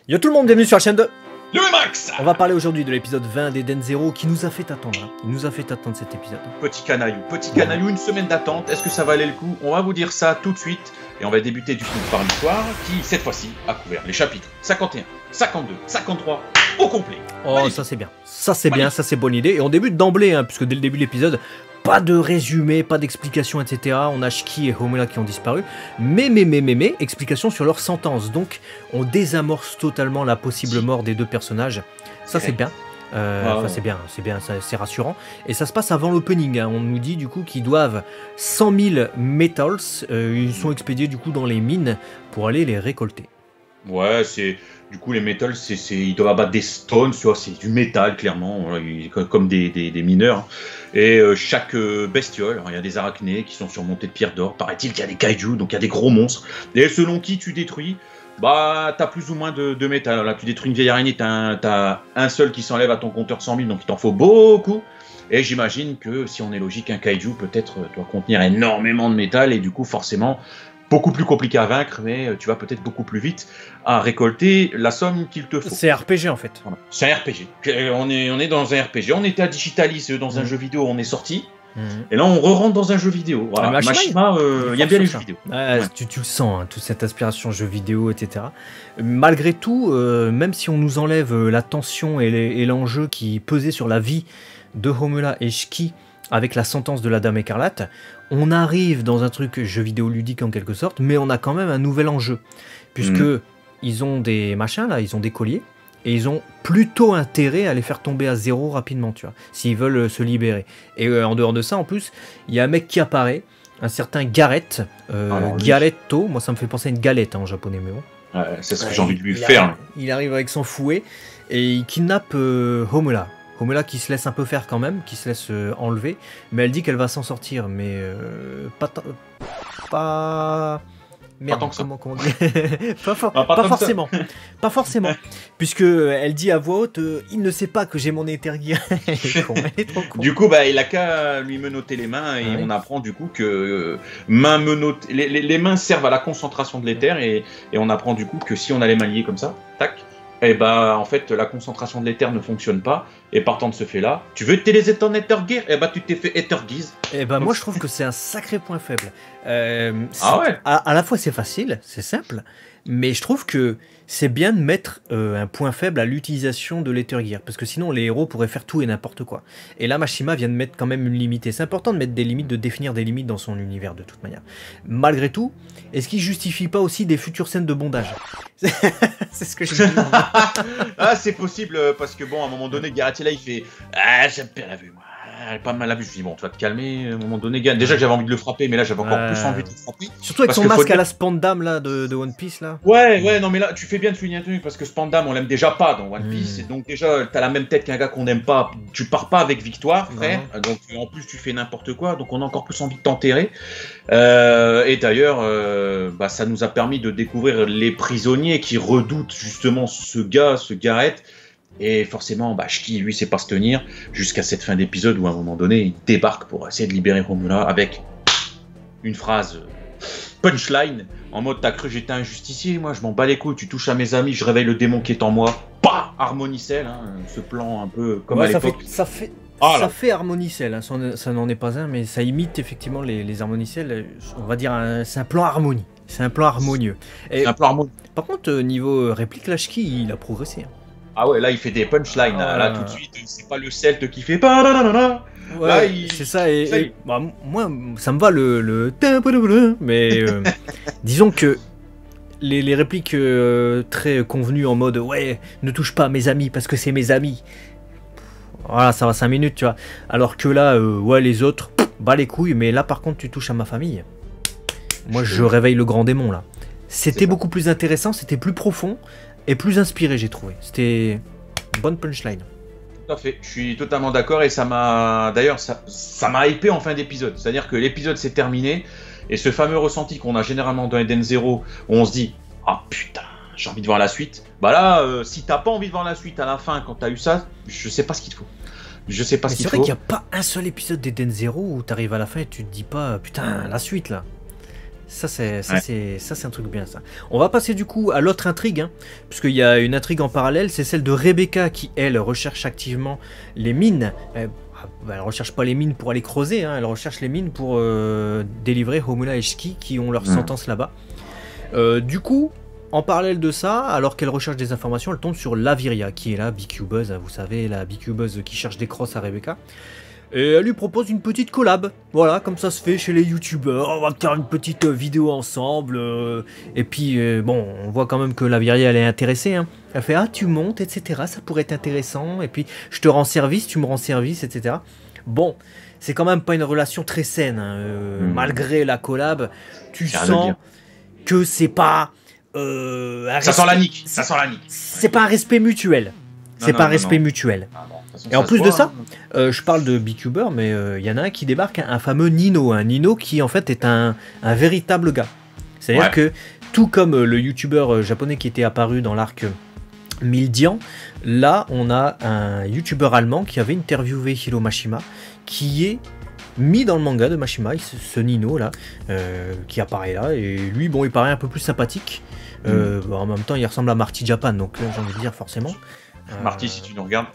Yo tout le monde, bienvenue sur la chaîne de Le Max. On va parler aujourd'hui de l'épisode 20 d'Eden Zero qui nous a fait attendre. Il nous a fait attendre cet épisode. Petit canaillou, une semaine d'attente. Est-ce que ça valait le coup? On va vous dire ça tout de suite. Et on va débuter du film par l'histoire qui, cette fois-ci, a couvert les chapitres 51, 52, 53 au complet. Oh, Magnifique. ça c'est bien. Ça c'est bien, ça c'est bonne idée. Et on débute d'emblée, puisque dès le début de l'épisode, pas de résumé, pas d'explication, etc. On a Shiki et Homura qui ont disparu. Mais, explication sur leur sentence. Donc, on désamorce totalement la possible mort des deux personnages. Ça c'est bien. C'est bien, c'est rassurant. Et ça se passe avant l'opening. On nous dit du coup qu'ils doivent 100 000 metals. Ils sont expédiés du coup dans les mines pour aller les récolter. Ouais, c'est... Du coup, les metals, ils doivent abattre des stones, tu vois, c'est du métal, clairement, voilà, comme des mineurs. Et chaque bestiole, il y a des arachnées qui sont surmontées de pierres d'or. Paraît-il qu'il y a des kaiju, donc il y a des gros monstres. Et selon qui tu détruis, bah, t'as plus ou moins de métal. Là, tu détruis une vieille araignée, t'as un seul qui s'enlève à ton compteur 100 000, donc il t'en faut beaucoup. Et j'imagine que, si on est logique, un kaiju, peut-être, doit contenir énormément de métal, et du coup, forcément... beaucoup plus compliqué à vaincre, mais tu vas peut-être beaucoup plus vite à récolter la somme qu'il te faut. C'est RPG en fait. Voilà. C'est un RPG. On est dans un RPG. On était à Digitalis dans un jeu vidéo, on est sorti. Et là, on re-rentre dans un jeu vidéo. Voilà. Machima, il y a bien les jeux vidéo. Ouais. Tu le sens, toute cette aspiration jeu vidéo, etc. Malgré tout, même si on nous enlève la tension et l'enjeu qui pesait sur la vie de Homura et Shiki, avec la sentence de la Dame Écarlate, on arrive dans un truc jeu vidéo ludique en quelque sorte, mais on a quand même un nouvel enjeu. Puisque ils ont des machins là, ils ont des colliers, et ils ont plutôt intérêt à les faire tomber à zéro rapidement, tu vois, s'ils veulent se libérer. Et en dehors de ça, en plus, il y a un mec qui apparaît, un certain Gareth, Garetto, moi ça me fait penser à une galette en japonais, mais bon. Ouais, c'est ce que j'ai envie de lui faire. Il arrive avec son fouet, et il kidnappe Homura. Homura qui se laisse un peu faire quand même, qui se laisse enlever, mais elle dit qu'elle va s'en sortir, mais merde, tant que ça. comment dire pas forcément, pas forcément, puisque elle dit à voix haute, il ne sait pas que j'ai mon Ether Gear. Elle est trop con. Du coup, bah, il a qu'à lui menotter les mains et on apprend du coup que les mains servent à la concentration de l'éther et on apprend du coup que si on a les mains liées comme ça, tac. Et bah en fait la concentration de l'éther ne fonctionne pas et partant de ce fait là, tu veux utiliser ton Ether Gear, et bah tu t'es fait Ether Gear. Et bah moi je trouve que c'est un sacré point faible. Ouais. À la fois c'est facile, c'est simple, mais je trouve que c'est bien de mettre un point faible à l'utilisation de l'Ether Gear, parce que sinon les héros pourraient faire tout et n'importe quoi. Et là Mashima vient de mettre quand même une limite, et c'est important de mettre des limites, de définir des limites dans son univers de toute manière. Malgré tout, est-ce qu'il justifie pas aussi des futures scènes de bondage? C'est ce que je dis. Ah, c'est possible, parce que bon, à un moment donné, Gareth là, il fait ah, j'aime bien la vue, moi. Pas mal la vue. Je me dis, bon, tu vas te calmer. À un moment donné, déjà que j'avais envie de le frapper, mais là, j'avais encore plus envie de le frapper. Surtout avec son masque à la Spandam là, de One Piece là. Ouais, non, mais là, tu fais bien de souligner un truc, parce que Spandam, on l'aime déjà pas dans One Piece, et donc déjà, t'as la même tête qu'un gars qu'on n'aime pas. Tu pars pas avec victoire, frère. Donc, en plus, tu fais n'importe quoi, donc on a encore plus envie de t'enterrer. Et d'ailleurs, bah, ça nous a permis de découvrir les prisonniers qui redoutent justement ce Gareth. Et forcément, bah, Shiki, lui, sait pas se tenir jusqu'à cette fin d'épisode où à un moment donné, il débarque pour essayer de libérer Homura avec une phrase punchline en mode t'as cru j'étais un justicier, moi je m'en bats les couilles, tu touches à mes amis, je réveille le démon qui est en moi, pas Harmonicell, ce plan un peu comme à l'époque. Ça fait Harmonicell, ça n'en est pas un, mais ça imite effectivement les Harmonicell, on va dire c'est un plan harmonie, c'est un plan harmonieux. C'est un plan harmonieux. Par contre, niveau réplique, là, Shiki, il a progressé. Ah ouais, là il fait des punchlines, là tout de suite, c'est pas le celte qui fait pas. Ouais, c'est ça, bah, moi ça me va le mais disons que les répliques très convenues en mode ouais, ne touche pas à mes amis parce que c'est mes amis. Voilà, ça va 5 minutes, tu vois. Alors que là, ouais, les autres, bah les couilles, mais là par contre tu touches à ma famille. Moi je réveille le grand démon là. C'était beaucoup plus intéressant, c'était plus profond. Et plus inspiré, j'ai trouvé. C'était une bonne punchline. Tout à fait, je suis totalement d'accord et ça m'a... D'ailleurs, ça m'a hypé en fin d'épisode. C'est-à-dire que l'épisode s'est terminé et ce fameux ressenti qu'on a généralement dans Eden Zero où on se dit « Ah putain, j'ai envie de voir la suite ». Bah là, si t'as pas envie de voir la suite à la fin quand t'as eu ça, je sais pas ce qu'il te faut. Je sais pas ce qu'il faut. C'est vrai qu'il n'y a pas un seul épisode d'Eden Zero où t'arrives à la fin et tu te dis pas « Putain, la suite là ». Ça c'est un truc bien ça. On va passer du coup à l'autre intrigue, hein, puisqu'il y a une intrigue en parallèle, c'est celle de Rebecca qui elle recherche activement les mines. Elle recherche pas les mines pour aller creuser, hein, elle recherche les mines pour délivrer Homura et Shiki qui ont leur sentence là-bas. Du coup, en parallèle de ça, alors qu'elle recherche des informations, elle tombe sur Laviria qui est là, BQ-Buzz, vous savez, la BQ-Buzz qui cherche des crosses à Rebecca. Et elle lui propose une petite collab, voilà, comme ça se fait chez les youtubeurs, on va faire une petite vidéo ensemble, et puis bon, on voit quand même que Laviria elle est intéressée, hein. Elle fait ah tu montes, etc., ça pourrait être intéressant, et puis je te rends service, tu me rends service, etc. Bon, c'est quand même pas une relation très saine, hein, malgré la collab, tu sens que c'est pas... ça sent la nique, ça sent la nique. C'est pas un respect mutuel, c'est pas un respect mutuel. Ah bon. Et en plus de ça, je parle de BQber, mais il y en a un qui débarque, un fameux Nino. Un Nino qui en fait est un véritable gars. C'est-à-dire que, tout comme le youtubeur japonais qui était apparu dans l'arc Mildian, là on a un youtubeur allemand qui avait interviewé Hiro Mashima, qui est mis dans le manga de Mashima, ce Nino là, qui apparaît là. Et lui, bon, il paraît un peu plus sympathique. En même temps, il ressemble à Marty Japan, donc j'ai envie de dire forcément. Marty, si tu nous regardes.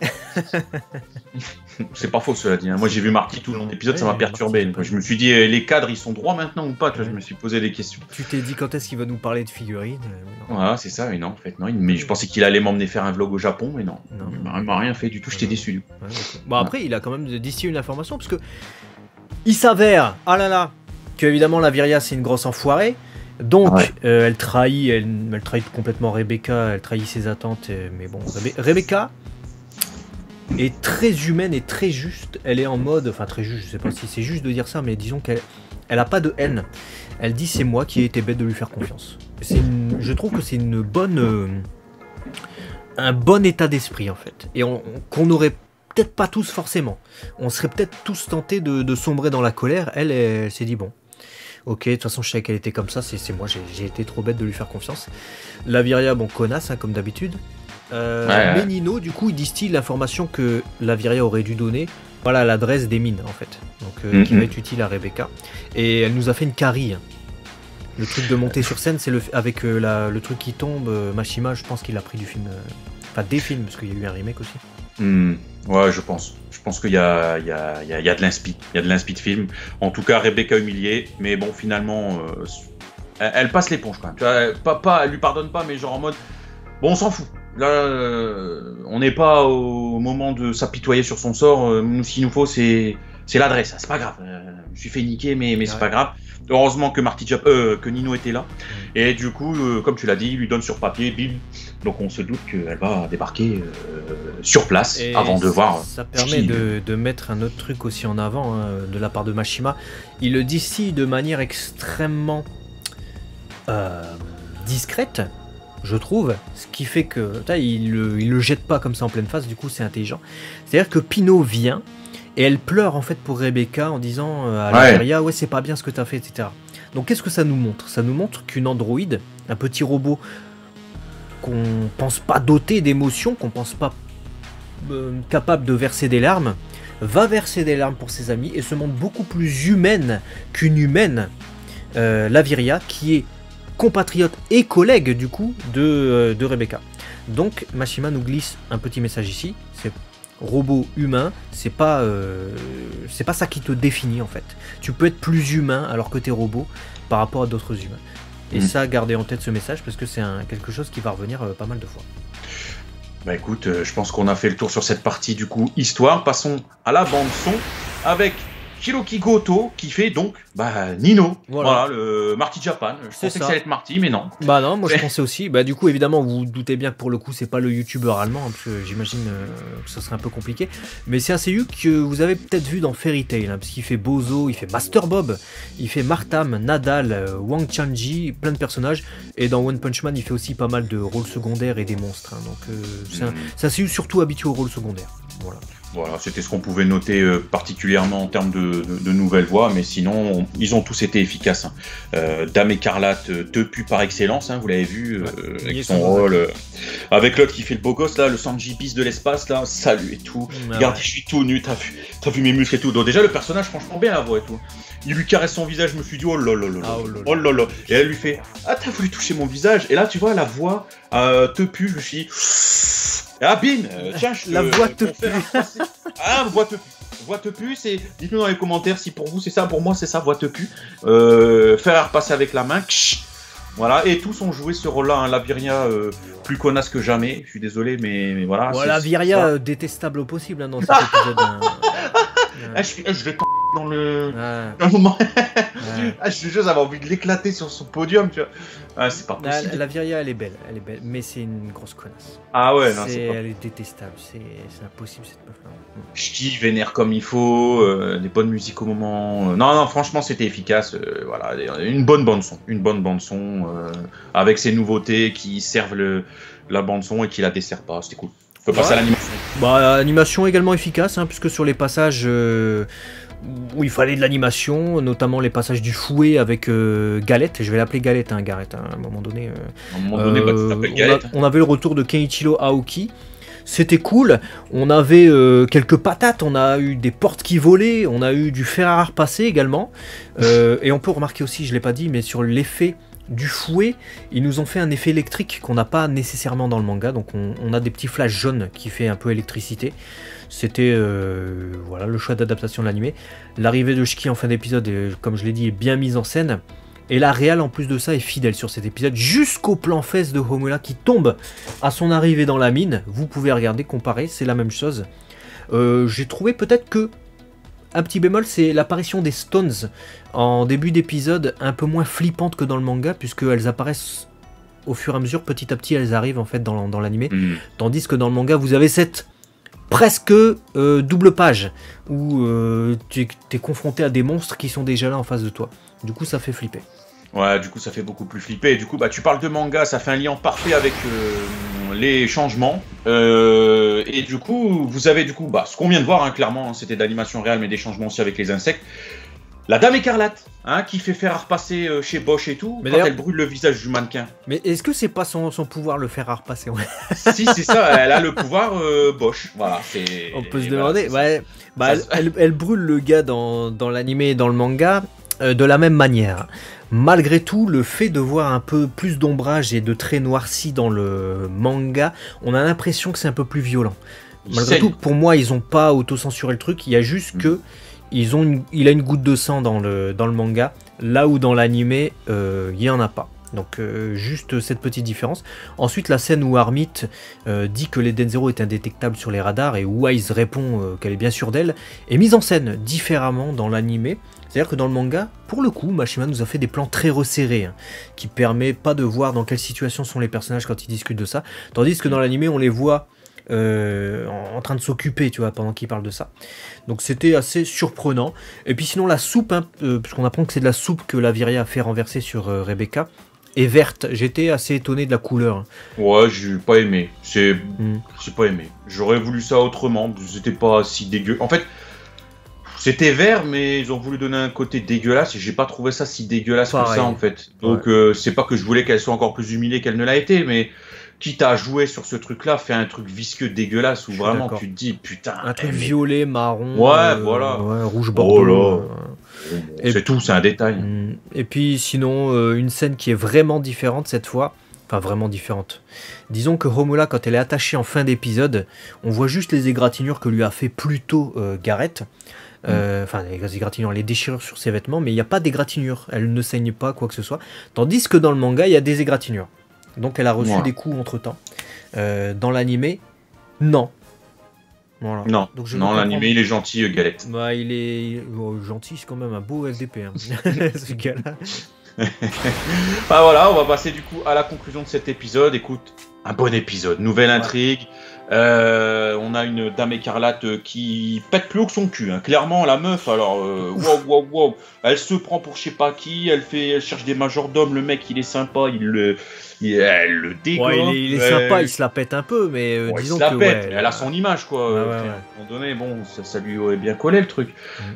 C'est pas faux cela dit. Hein. Moi j'ai vu Marty tout le long de l'épisode, ça m'a perturbé. Je me suis dit, les cadres ils sont droits maintenant ou pas? Je me suis posé des questions. Tu t'es dit quand est-ce qu'il va nous parler de figurines? Voilà, c'est ça, mais non, en fait, non. Mais je pensais qu'il allait m'emmener faire un vlog au Japon, mais non. Il m'a rien fait du tout, j'étais déçu. Bon, après, il a quand même distillé une information, parce que il s'avère, ah là là, que évidemment Laviria c'est une grosse enfoirée. Donc, elle trahit complètement Rebecca, elle trahit ses attentes, mais bon, Rebecca est très humaine et très juste, elle est en mode, enfin très juste, je sais pas si c'est juste de dire ça, mais disons qu'elle a pas de haine, elle dit c'est moi qui ai été bête de lui faire confiance. Je trouve que c'est une bonne, un bon état d'esprit en fait, et qu'on n'aurait peut-être pas tous forcément, on serait peut-être tous tentés de sombrer dans la colère, elle s'est dit bon. Ok, de toute façon, je savais qu'elle était comme ça, c'est moi, j'ai été trop bête de lui faire confiance. Laviria, bon, connasse, hein, comme d'habitude. Mais Nino, du coup, il distille l'information que Laviria aurait dû donner. Voilà, l'adresse des mines, en fait. Donc, qui va être utile à Rebecca. Et elle nous a fait une carie. Hein. Le truc de monter sur scène, c'est avec le truc qui tombe. Mashima, je pense qu'il a pris du film. Enfin, des films, parce qu'il y a eu un remake aussi. Ouais, je pense. Je pense qu'il y a de l'inspi. Il y a de l'inspi de film. En tout cas, Rebecca humiliée. Mais bon, finalement, elle passe l'éponge quand même. Tu vois, elle lui pardonne pas, mais genre en mode... Bon, on s'en fout. Là, on n'est pas au moment de s'apitoyer sur son sort. Ce qu'il nous faut, c'est l'adresse. C'est pas grave. Je me suis fait niquer, mais c'est pas grave. Heureusement que que Nino était là. Et du coup, comme tu l'as dit, il lui donne sur papier, bim. Donc on se doute qu'elle va débarquer sur place avant de voir. Ça permet de mettre un autre truc aussi en avant hein, de la part de Mashima. Il le distille de manière extrêmement discrète, je trouve. Ce qui fait que il le jette pas comme ça en pleine face. Du coup, c'est intelligent. C'est-à-dire que Pino vient. Et elle pleure en fait pour Rebecca en disant à Laviria ouais c'est pas bien ce que t'as fait, etc. Donc qu'est-ce que ça nous montre? Ça nous montre qu'une androïde, un petit robot qu'on pense pas doté d'émotions, qu'on pense pas capable de verser des larmes, va verser des larmes pour ses amis et se montre beaucoup plus humaine qu'une humaine, Laviria, qui est compatriote et collègue du coup de Rebecca. Donc Mashima nous glisse un petit message ici, c'est robot humain, c'est pas ça qui te définit en fait. Tu peux être plus humain alors que t'es robot par rapport à d'autres humains. Et ça, gardez en tête ce message parce que c'est quelque chose qui va revenir pas mal de fois. Bah écoute, je pense qu'on a fait le tour sur cette partie du coup histoire. Passons à la bande son avec Hiroki Goto qui fait donc Nino, voilà le Marty Japan. Je pensais que ça allait être Marty, mais non. Bah non, moi je pensais aussi. Bah du coup évidemment vous vous doutez bien que pour le coup c'est pas le youtubeur allemand hein, parce que j'imagine que ça serait un peu compliqué. Mais c'est un seiyuu que vous avez peut-être vu dans Fairy Tail hein, parce qu'il fait Bozo, il fait Master Bob, il fait Martam, Nadal, Wang Chanji, plein de personnages. Et dans One Punch Man il fait aussi pas mal de rôles secondaires et des monstres. Hein, donc c'est un seiyuu surtout habitué aux rôles secondaires. Voilà, c'était ce qu'on pouvait noter particulièrement en termes de nouvelles voix, mais sinon, ils ont tous été efficaces. Hein. Dame Écarlate, Tepu par excellence, hein, vous l'avez vu, avec son rôle, avec l'autre qui fait le beau gosse, là, le Sanji Beast de l'espace, là, salut et tout. Regarde, je suis tout nu, t'as vu mes muscles et tout. Donc déjà, le personnage, franchement, bien la voix et tout. Il lui caresse son visage, je me suis dit, oh là là là là, oh là là. Et elle lui fait, ah, t'as voulu toucher mon visage. Et là, tu vois, la voix, Tepu, je me suis dit, ah bim, tiens, la voix Tepu. Ah, voix Tepu, c'est. Dites-nous dans les commentaires si pour vous c'est ça, pour moi c'est ça, voix Tepu. Faire repasser avec la main. Voilà, et tous ont joué ce rôle-là. Hein. Laviria, plus connasse que jamais. Je suis désolé, mais voilà. Voilà, Laviria, détestable au possible hein, dans cet épisode. Hein. Je vais dans le moment. Je te jure, j'avais envie de l'éclater sur son podium, tu vois. C'est pas possible. Laviria, elle est belle, mais c'est une grosse connasse. Ah ouais, non, c'est pas... Elle est détestable, c'est impossible cette meuf-là. Ch'ti vénère comme il faut, des bonnes musiques au moment. Non, franchement, c'était efficace. Voilà, une bonne bande son, avec ses nouveautés qui servent la bande son et qui la desservent pas. C'était cool. On peut passer à l'animation. Animation également efficace, hein, puisque sur les passages où il fallait de l'animation, notamment les passages du fouet avec Galette, je vais l'appeler Galette, hein, Gareth, hein, à un moment donné. Tu t'appelles Galette. On avait le retour de Keiichiro Aoki. C'était cool, on avait quelques patates, on a eu des portes qui volaient, on a eu du fer à repasser également. Et on peut remarquer aussi, je ne l'ai pas dit, mais sur l'effet du fouet, ils nous ont fait un effet électrique qu'on n'a pas nécessairement dans le manga. Donc on a des petits flashs jaunes qui fait un peu électricité. C'était voilà, le choix d'adaptation de l'animé. L'arrivée de Shiki en fin d'épisode, comme je l'ai dit, est bien mise en scène. Et la réal en plus de ça est fidèle sur cet épisode jusqu'au plan fesses de Homura qui tombe à son arrivée dans la mine. Vous pouvez regarder, comparer, c'est la même chose. J'ai trouvé peut-être que un petit bémol, c'est l'apparition des Stones en début d'épisode un peu moins flippante que dans le manga, puisqu'elles apparaissent au fur et à mesure, petit à petit elles arrivent en fait dans l'animé. Tandis que dans le manga vous avez cette presque double page où tu es confronté à des monstres qui sont déjà là en face de toi. Du coup ça fait flipper. Ouais, du coup ça fait beaucoup plus flipper. Du coup, tu parles de manga, ça fait un lien parfait avec les changements. Et du coup, vous avez ce qu'on vient de voir, hein, clairement, hein, c'était d'animation réelle, mais des changements aussi avec les insectes. La Dame Écarlate, hein, qui fait faire repasser chez Bosch et tout, mais quand elle brûle le visage du mannequin. Mais est-ce que c'est pas son pouvoir le faire repasser? Si, c'est ça, elle a le pouvoir Bosch. Voilà, on peut se demander. Ouais, elle brûle le gars dans l'animé et dans le manga de la même manière. Malgré tout, le fait de voir un peu plus d'ombrage et de traits noircis dans le manga, on a l'impression que c'est un peu plus violent. Malgré tout, pour moi, ils n'ont pas autocensuré le truc, il y a juste que il a une goutte de sang dans le manga, là où dans l'animé, il n'y en a pas. Donc juste cette petite différence. Ensuite, la scène où Armit dit que les Denzero est indétectable sur les radars et où Wise répond qu'elle est bien sûre d'elle, est mise en scène différemment dans l'animé. C'est-à-dire que dans le manga, pour le coup, Mashima nous a fait des plans très resserrés, hein, qui permet pas de voir dans quelle situation sont les personnages quand ils discutent de ça. Tandis que dans l'animé, on les voit en train de s'occuper, tu vois, pendant qu'ils parlent de ça. Donc c'était assez surprenant. Et puis sinon, la soupe, hein, puisqu'on apprend que c'est de la soupe que Laviria a fait renverser sur Rebecca, est verte. J'étais assez étonné de la couleur. Ouais, j'ai pas aimé. J'ai pas aimé. J'aurais voulu ça autrement. C'était pas si dégueu. En fait, c'était vert, mais ils ont voulu donner un côté dégueulasse et j'ai pas trouvé ça si dégueulasse que ça en fait. Donc c'est pas que je voulais qu'elle soit encore plus humiliée qu'elle ne l'a été, mais quitte à jouer sur ce truc-là, fait un truc visqueux dégueulasse où vraiment tu te dis putain. Un truc violet, marron, voilà. Rouge bordeaux. C'est tout, c'est un détail. Et puis sinon, une scène qui est vraiment différente cette fois. Enfin, vraiment différente. Disons que Homura, quand elle est attachée en fin d'épisode, on voit juste les égratignures que lui a fait plus tôt Gareth. Enfin, les égratignures, les déchirures sur ses vêtements, mais il n'y a pas d'égratignures. Elle ne saigne pas, quoi que ce soit. Tandis que dans le manga, il y a des égratignures. Donc elle a reçu des coups entre-temps. Dans l'animé, non. Voilà. Non, l'animé, il est gentil, Galette. Il est gentil, c'est quand même un beau LDP, hein, ce gars-là. Voilà, on va passer du coup à la conclusion de cet épisode. Écoute, un bon épisode, nouvelle intrigue. On a une dame écarlate qui pète plus haut que son cul. Hein. Clairement, la meuf, alors, wow. Elle se prend pour je sais pas qui. Elle cherche des majordomes. Le mec, il est sympa. Elle le dégomme. Ouais, il est sympa. Il se la pète un peu, mais disons que. Elle a son image, quoi. À un moment donné, bon, ça lui aurait bien collé le truc.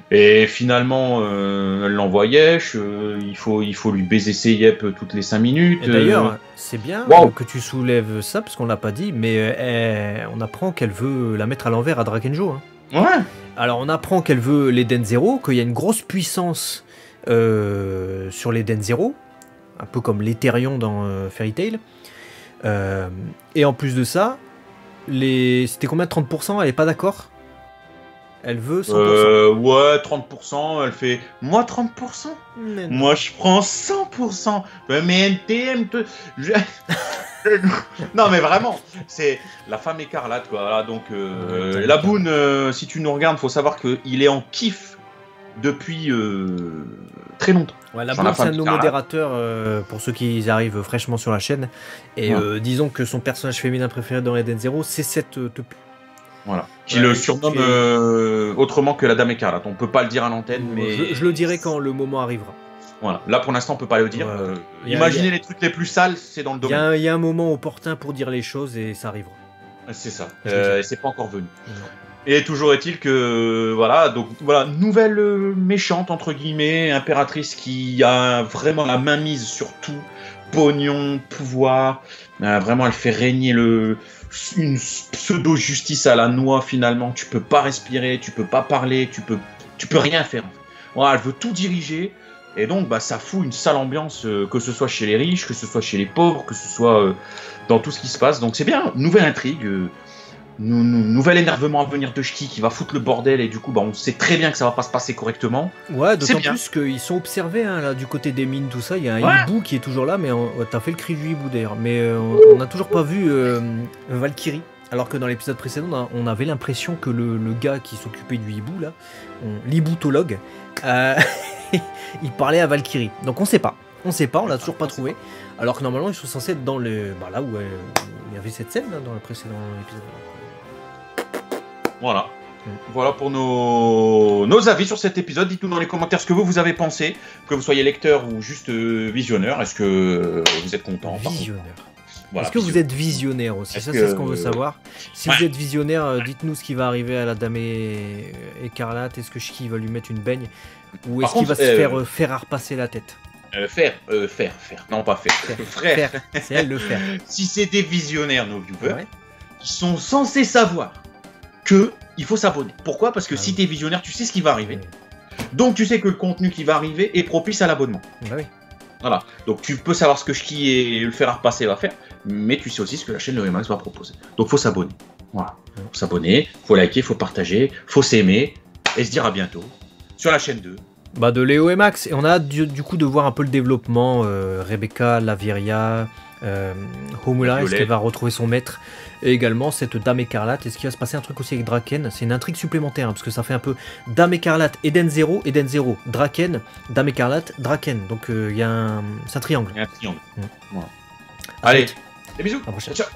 Et finalement, elle l'envoyait. Il faut lui baiser ses yep toutes les 5 minutes. Et d'ailleurs, c'est bien que tu soulèves ça, parce qu'on l'a pas dit, mais on apprend qu'elle veut la mettre à l'envers à Drakenjo. Hein. Ouais. Alors on apprend qu'elle veut l'Eden Zero, qu'il y a une grosse puissance sur l'Eden Zero, un peu comme l'Etherion dans Fairy Tail. Et en plus de ça, c'était combien de 30%? Elle est pas d'accord? Elle veut 100%. Ouais, 30%, elle fait... Moi, 30%? Moi, je prends 100%. Mais NTM... Non, mais vraiment, c'est la femme écarlate, quoi. Voilà, donc, la Boone, si tu nous regardes, faut savoir qu'il est en kiff depuis très longtemps. Ouais, la Boone, c'est un de nos modérateurs, pour ceux qui arrivent fraîchement sur la chaîne. Et disons que son personnage féminin préféré dans Eden Zero, c'est cette... Voilà. Qui le surnomme autrement que la Dame Écarlate. On peut pas le dire à l'antenne, mais... Je le dirai quand le moment arrivera. Voilà. Là, pour l'instant, on peut pas le dire. Imaginez les trucs les plus sales, c'est dans le domaine. Il y a un moment opportun pour dire les choses et ça arrivera. C'est ça. Et c'est pas encore venu. Non. Et toujours est-il que... Voilà, donc voilà, nouvelle méchante, entre guillemets, impératrice qui a vraiment la main mise sur tout. Pognon, pouvoir. Vraiment, elle fait régner une pseudo-justice à la noix, finalement. Tu peux pas respirer, tu peux pas parler, tu peux rien faire. Voilà, elle veut tout diriger. Et donc, ça fout une sale ambiance, que ce soit chez les riches, que ce soit chez les pauvres, que ce soit dans tout ce qui se passe. Donc c'est bien, nouvelle intrigue, nouvel énervement à venir de Shiki qui va foutre le bordel. Et du coup, on sait très bien que ça va pas se passer correctement. Ouais, d'autant plus qu'ils sont observés, hein, là, du côté des mines, tout ça. Il y a un hibou qui est toujours là, mais t'as fait le cri du hibou d'ailleurs. Mais on n'a toujours pas vu Valkyrie. Alors que dans l'épisode précédent, on avait l'impression que le gars qui s'occupait du hibou, là, l'hiboutologue, il parlait à Valkyrie. Donc on sait pas, on l'a toujours pas trouvé. Alors que normalement ils sont censés être dans le... là où il y avait cette scène là, dans le précédent épisode. Voilà. Voilà pour nos avis sur cet épisode. Dites-nous dans les commentaires ce que vous avez pensé, que vous soyez lecteur ou juste visionneur. Est-ce que vous êtes content? Visionneur. Voilà, est-ce que vous êtes visionnaire aussi? Ça, c'est ce qu'on veut savoir. Si vous êtes visionnaire, dites-nous ce qui va arriver à la Dame Écarlate. Est-ce que Shiki va lui mettre une baigne? Ou est-ce qu'il va se faire repasser la tête? Faire. Non, pas faire. Frère. C'est elle le faire. Si c'est des visionnaires, nos viewers, ils sont censés savoir qu'il faut s'abonner. Pourquoi? Parce que si t'es visionnaire, tu sais ce qui va arriver. Donc tu sais que le contenu qui va arriver est propice à l'abonnement. Bah oui. Voilà, donc tu peux savoir ce que Shiki et le faire repasser va faire, mais tu sais aussi ce que la chaîne de Emax va proposer. Donc faut s'abonner. Voilà, faut s'abonner, faut liker, faut partager, faut s'aimer, et se dire à bientôt sur la chaîne 2. De Léo et Max, et on a du coup de voir un peu le développement, Rebecca, Laviria, Homura, est-ce qu'elle va retrouver son maître, et également cette Dame Écarlate, est-ce qu'il va se passer un truc aussi avec Draken? C'est une intrigue supplémentaire, parce que ça fait un peu Dame Écarlate, Eden Zero, Draken, Dame Écarlate, Draken, donc il y a c'est un triangle. Il y a un triangle. Voilà. Allez, des bisous. À la prochaine. Ciao.